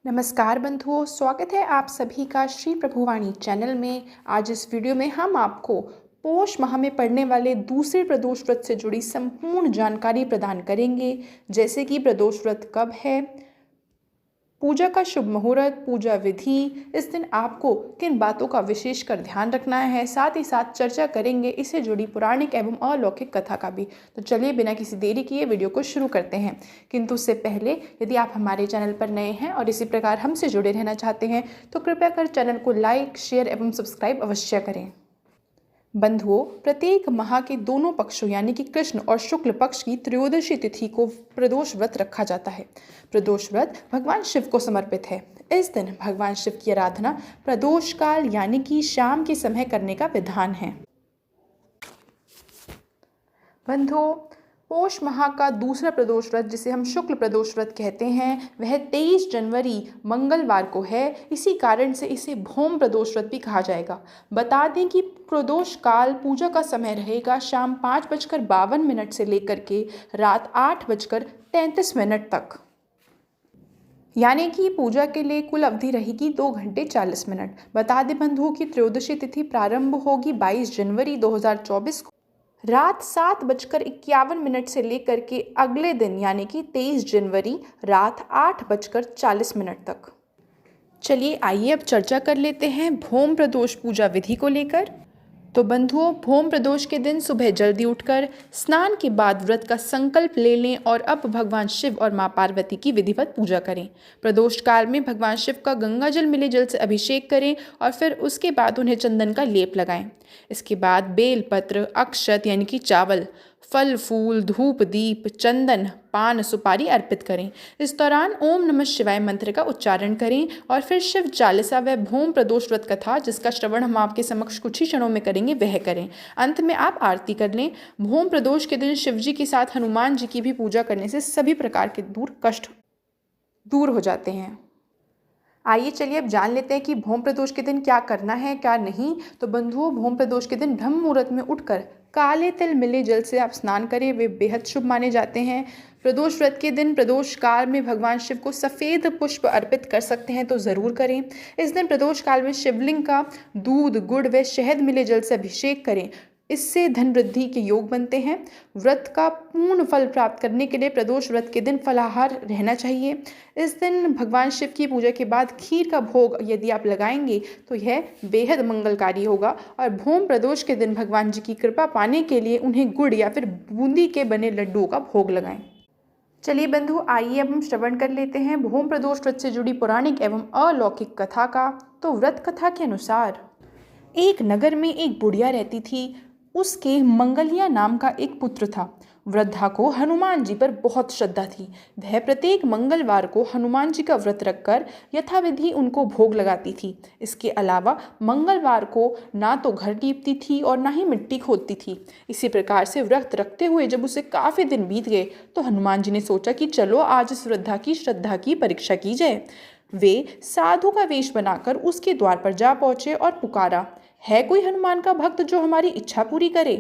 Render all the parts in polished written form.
नमस्कार बंधुओं, स्वागत है आप सभी का श्री प्रभुवाणी चैनल में। आज इस वीडियो में हम आपको पोष माह में पड़ने वाले दूसरे प्रदोष व्रत से जुड़ी संपूर्ण जानकारी प्रदान करेंगे, जैसे कि प्रदोष व्रत कब है, पूजा का शुभ मुहूर्त, पूजा विधि, इस दिन आपको किन बातों का विशेष कर ध्यान रखना है, साथ ही साथ चर्चा करेंगे इससे जुड़ी पौराणिक एवं अलौकिक कथा का भी। तो चलिए बिना किसी देरी किए वीडियो को शुरू करते हैं। किंतु उससे पहले यदि आप हमारे चैनल पर नए हैं और इसी प्रकार हमसे जुड़े रहना चाहते हैं तो कृपया कर चैनल को लाइक, शेयर एवं सब्सक्राइब अवश्य करें। बंधुओं, प्रत्येक माह के दोनों पक्षों यानी कि कृष्ण और शुक्ल पक्ष की त्रयोदशी तिथि को प्रदोष व्रत रखा जाता है। प्रदोष व्रत भगवान शिव को समर्पित है। इस दिन भगवान शिव की आराधना प्रदोष काल यानी कि शाम के समय करने का विधान है। बंधुओं, पोष माह का दूसरा प्रदोष व्रत, जिसे हम शुक्ल प्रदोष व्रत कहते हैं, वह 23 जनवरी मंगलवार को है। इसी कारण से इसे भौम प्रदोष व्रत भी कहा जाएगा। बता दें कि प्रदोष काल पूजा का समय रहेगा शाम 5:52 से लेकर के रात 8:33 तक, यानी कि पूजा के लिए कुल अवधि रहेगी 2 घंटे 40 मिनट। बता दें बंधुओं की त्रयोदशी तिथि प्रारंभ होगी 22 जनवरी 2024 को रात 7:51 से लेकर के अगले दिन यानी कि 23 जनवरी रात 8:40 तक। चलिए आइए अब चर्चा कर लेते हैं भौम प्रदोष पूजा विधि को लेकर। तो बंधुओं, भौम प्रदोष के दिन सुबह जल्दी उठकर स्नान के बाद व्रत का संकल्प ले लें और अब भगवान शिव और माँ पार्वती की विधिवत पूजा करें। प्रदोष काल में भगवान शिव का गंगा जल मिले जल से अभिषेक करें और फिर उसके बाद उन्हें चंदन का लेप लगाएं। इसके बाद बेलपत्र, अक्षत यानी कि चावल, फल फूल, धूप दीप, चंदन, पान सुपारी अर्पित करें। इस दौरान ओम नमः शिवाय मंत्र का उच्चारण करें और फिर शिव चालीसा व भौम प्रदोष व्रत कथा, जिसका श्रवण हम आपके समक्ष कुछ ही क्षणों में करेंगे, वह करें। अंत में आप आरती कर लें। भौम प्रदोष के दिन शिव जी के साथ हनुमान जी की भी पूजा करने से सभी प्रकार के कष्ट दूर हो जाते हैं। आइए चलिए अब जान लेते हैं कि भौम प्रदोष के दिन क्या करना है क्या नहीं। तो बंधुओं, भौम प्रदोष के दिन ब्रह्म मुहूर्त में उठकर काले तिल मिले जल से आप स्नान करें, वे बेहद शुभ माने जाते हैं। प्रदोष व्रत के दिन प्रदोष काल में भगवान शिव को सफ़ेद पुष्प अर्पित कर सकते हैं तो ज़रूर करें। इस दिन प्रदोष काल में शिवलिंग का दूध, गुड़ व शहद मिले जल से अभिषेक करें, इससे धन वृद्धि के योग बनते हैं। व्रत का पूर्ण फल प्राप्त करने के लिए प्रदोष व्रत के दिन फलाहार रहना चाहिए। इस दिन भगवान शिव की पूजा के बाद खीर का भोग यदि आप लगाएंगे तो यह बेहद मंगलकारी होगा। और भौम प्रदोष के दिन भगवान जी की कृपा पाने के लिए उन्हें गुड़ या फिर बूंदी के बने लड्डुओं का भोग लगाएं। चलिए बंधु, आइए अब हम श्रवण कर लेते हैं भौम प्रदोष व्रत से जुड़ी पौराणिक एवं अलौकिक कथा का। तो व्रत कथा के अनुसार एक नगर में एक बुढ़िया रहती थी। उसके मंगलिया नाम का एक पुत्र था। वृद्धा को हनुमान जी पर बहुत श्रद्धा थी। वह प्रत्येक मंगलवार को हनुमान जी का व्रत रखकर यथाविधि उनको भोग लगाती थी। इसके अलावा मंगलवार को ना तो घर लीपती थी और ना ही मिट्टी खोदती थी। इसी प्रकार से व्रत रखते हुए जब उसे काफ़ी दिन बीत गए तो हनुमान जी ने सोचा कि चलो आज इस वृद्धा की श्रद्धा की परीक्षा की जाए। वे साधु का वेश बनाकर उसके द्वार पर जा पहुँचे और पुकारा, है कोई हनुमान का भक्त जो हमारी इच्छा पूरी करे।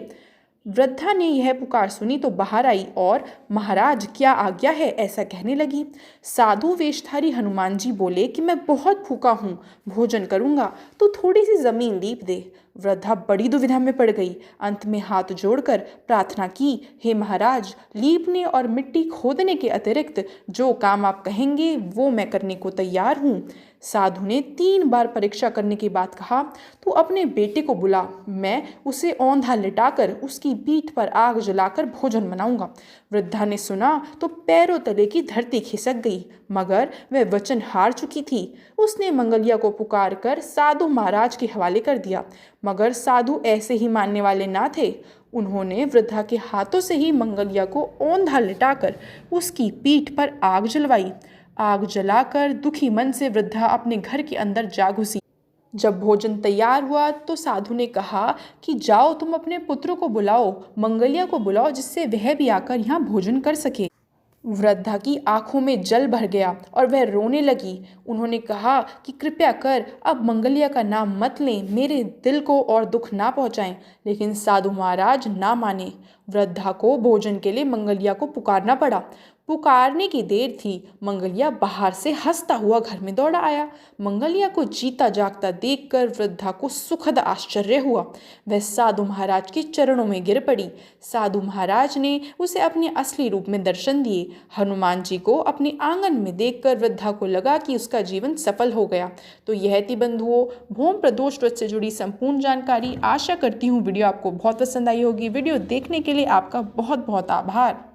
वृद्धा ने यह पुकार सुनी तो बाहर आई और महाराज क्या आज्ञा है, ऐसा कहने लगी। साधु वेशधारी हनुमान जी बोले कि मैं बहुत भूखा हूँ, भोजन करूँगा तो थोड़ी सी जमीन लीप दे। वृद्धा बड़ी दुविधा में पड़ गई। अंत में हाथ जोड़कर प्रार्थना की, हे महाराज, लीपने और मिट्टी खोदने के अतिरिक्त जो काम आप कहेंगे वो मैं करने को तैयार हूँ। साधु ने 3 बार परीक्षा करने के बाद कहा, तू अपने बेटे को बुला, मैं उसे औंधा लिटाकर उसकी पीठ पर आग जलाकर भोजन बनाऊंगा। वृद्धा ने सुना तो पैरों तले की धरती खिसक गई, मगर वह वचन हार चुकी थी। उसने मंगलिया को पुकार कर साधु महाराज के हवाले कर दिया, मगर साधु ऐसे ही मानने वाले ना थे। उन्होंने वृद्धा के हाथों से ही मंगलिया को औंधा लिटाकर उसकी पीठ पर आग जलवाई। आग जलाकर दुखी मन से वृद्धा अपने घर के अंदर जा घुसी। जब भोजन तैयार हुआ तो साधु ने कहा कि जाओ तुम अपने पुत्र को बुलाओ, मंगलिया को बुलाओ, जिससे वह भी आकर यहाँ भोजन कर सके। वृद्धा की आंखों में जल भर गया और वह रोने लगी। उन्होंने कहा कि कृपया कर अब मंगलिया का नाम मत लें, मेरे दिल को और दुख ना पहुँचाएं। लेकिन साधु महाराज ना माने। वृद्धा को भोजन के लिए मंगलिया को पुकारना पड़ा। पुकारने की देर थी, मंगलिया बाहर से हंसता हुआ घर में दौड़ा आया। मंगलिया को जीता जागता देखकर वृद्धा को सुखद आश्चर्य हुआ। वह साधु महाराज के चरणों में गिर पड़ी। साधु महाराज ने उसे अपने असली रूप में दर्शन दिए। हनुमान जी को अपने आंगन में देखकर वृद्धा को लगा कि उसका जीवन सफल हो गया। तो यह थी बंधुओं भौम प्रदोष व्रत से जुड़ी संपूर्ण जानकारी। आशा करती हूँ वीडियो आपको बहुत पसंद आई होगी। वीडियो देखने के लिए आपका बहुत बहुत आभार।